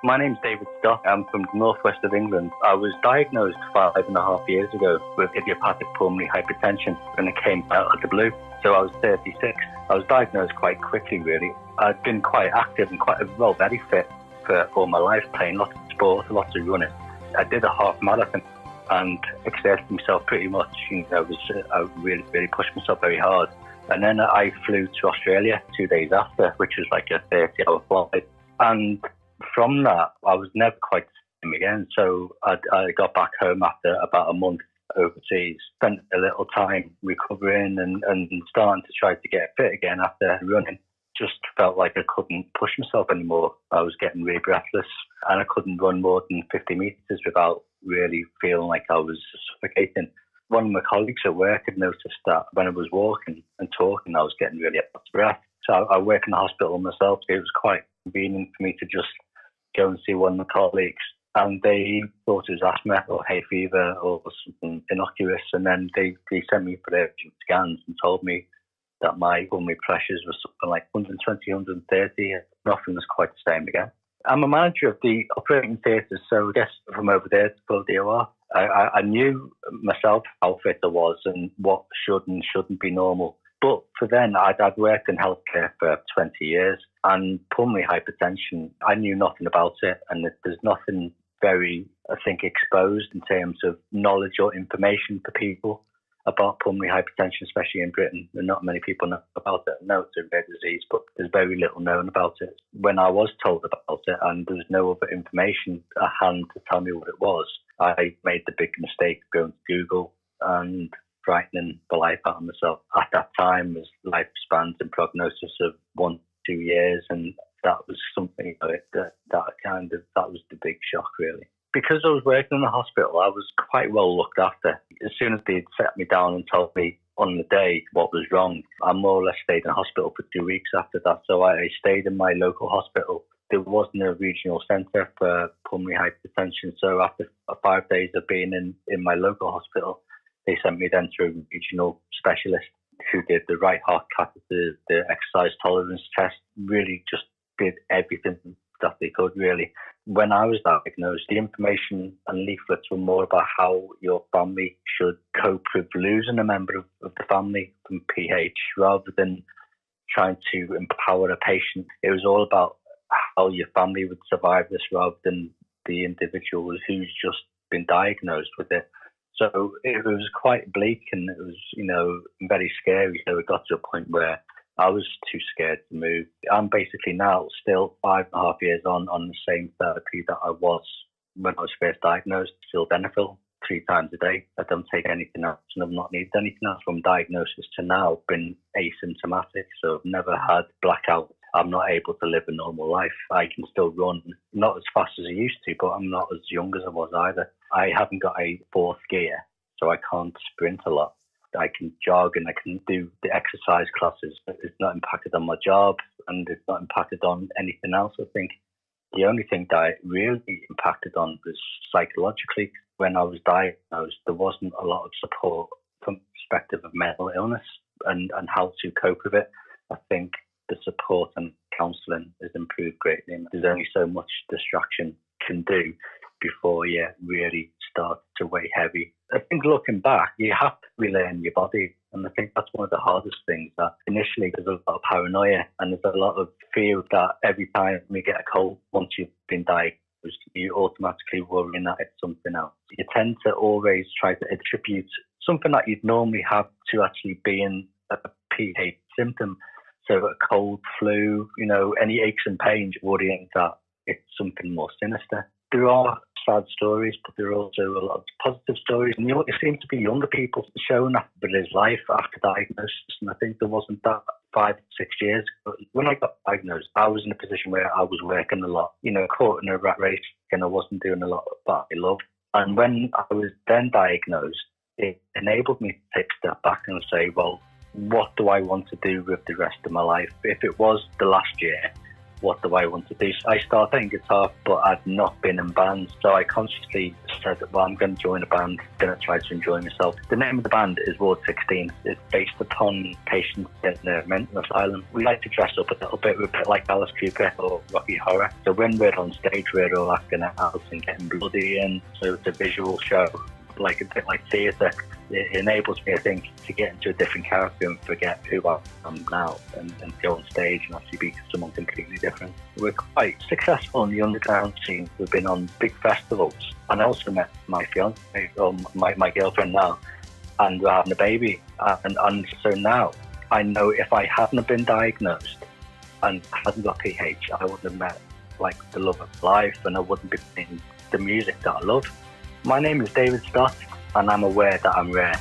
My name's David Stott. I'm from the northwest of England. I was diagnosed 5.5 years ago with idiopathic pulmonary hypertension, and it came out of the blue. So I was 36. I was diagnosed quite quickly, really. I'd been quite active and very fit for all my life, playing lots of sports, lots of running. I did a half marathon and exerted myself pretty much. I really pushed myself very hard. And then I flew to Australia 2 days after, which was like a 30-hour flight. And from that, I was never quite the same again. So I got back home after about a month overseas, spent a little time recovering and starting to try to get fit again after running. Just felt like I couldn't push myself anymore. I was getting really breathless and I couldn't run more than 50 metres without really feeling like I was suffocating. One of my colleagues at work had noticed that when I was walking and talking, I was getting really out of breath. So I work in the hospital myself. It was quite convenient for me to just go and see one of my colleagues, and they thought it was asthma or hay fever or something innocuous, and then they sent me for their scans and told me that my pulmonary pressures were something like 120, 130, and nothing was quite the same again. I'm a manager of the operating theatres, so I guess from over there to full DOR. I knew myself how fit I was and what should and shouldn't be normal. But for then, I'd worked in healthcare for 20 years, and pulmonary hypertension, I knew nothing about it, and there's nothing very, I think, exposed in terms of knowledge or information for people about pulmonary hypertension, especially in Britain. And not many people know about it. I know it's a rare disease, but there's very little known about it. When I was told about it and there was no other information at hand to tell me what it was, I made the big mistake of going to Google and frightening the life out of myself. At that time, was lifespans and prognosis of 1 to 2 years, and that was something that was the big shock, really. Because I was working in the hospital, I was quite well looked after. As soon as they'd set me down and told me on the day what was wrong, I more or less stayed in hospital for 2 weeks after that. So I stayed in my local hospital. There wasn't a regional centre for pulmonary hypertension. So after 5 days of being in my local hospital, they sent me then to a regional specialist who did the right heart catheter, the exercise tolerance test, really just did everything that they could, really. When I was diagnosed, the information and leaflets were more about how your family should cope with losing a member of the family from PH rather than trying to empower a patient. It was all about how your family would survive this rather than the individual who's just been diagnosed with it. So it was quite bleak and it was, very scary. So it got to a point where I was too scared to move. I'm basically now still 5.5 years on the same therapy that I was when I was first diagnosed, sildenafil, 3 times a day. I don't take anything else and I've not needed anything else from diagnosis to now. Been asymptomatic, so I've never had blackout. I'm not able to live a normal life. I can still run, not as fast as I used to, but I'm not as young as I was either. I haven't got a 4th gear, so I can't sprint a lot. I can jog and I can do the exercise classes. It's not impacted on my job and it's not impacted on anything else. I think the only thing that it really impacted on was psychologically. When I was diagnosed, there wasn't a lot of support from the perspective of mental illness and how to cope with it. I think the support and counselling has improved greatly. There's only so much distraction can do before you really start to weigh heavy. I think looking back, you have to relearn your body. And I think that's one of the hardest things, that initially there's a lot of paranoia and there's a lot of fear that every time you get a cold, once you've been diagnosed, you automatically worrying that it's something else. You tend to always try to attribute something that you'd normally have to actually being a PH symptom. So a cold, flu, any aches and pains, worrying that it's something more sinister. There are sad stories, but there are also a lot of positive stories. And it seems to be younger people showing up with his life after diagnosis. And I think there wasn't that 5 6 years. But when I got diagnosed, I was in a position where I was working a lot, caught in a rat race, and I wasn't doing a lot of what I loved. And when I was then diagnosed, it enabled me to take a step back and say, well, what do I want to do with the rest of my life? If it was the last year, what do I want to do? So I started playing guitar, but I'd not been in bands. So I consciously said, well, I'm going to join a band, going to try to enjoy myself. The name of the band is Ward 16. It's based upon patients in the mental asylum. We like to dress up a little bit. We're a bit like Alice Cooper or Rocky Horror. So when we're on stage, we're all acting out and getting bloody, and so it's a visual show, like a bit like theatre. It enables me, I think, to get into a different character and forget who I am now and go on stage and actually be someone completely different. We're quite successful in the underground scene. We've been on big festivals, and I also met my fiance, or my girlfriend now, and we're having a baby. And so now I know if I hadn't been diagnosed and hadn't got PH, I wouldn't have met like the love of life, and I wouldn't be playing the music that I love. My name is David Stott, and I'm aware that I'm rare.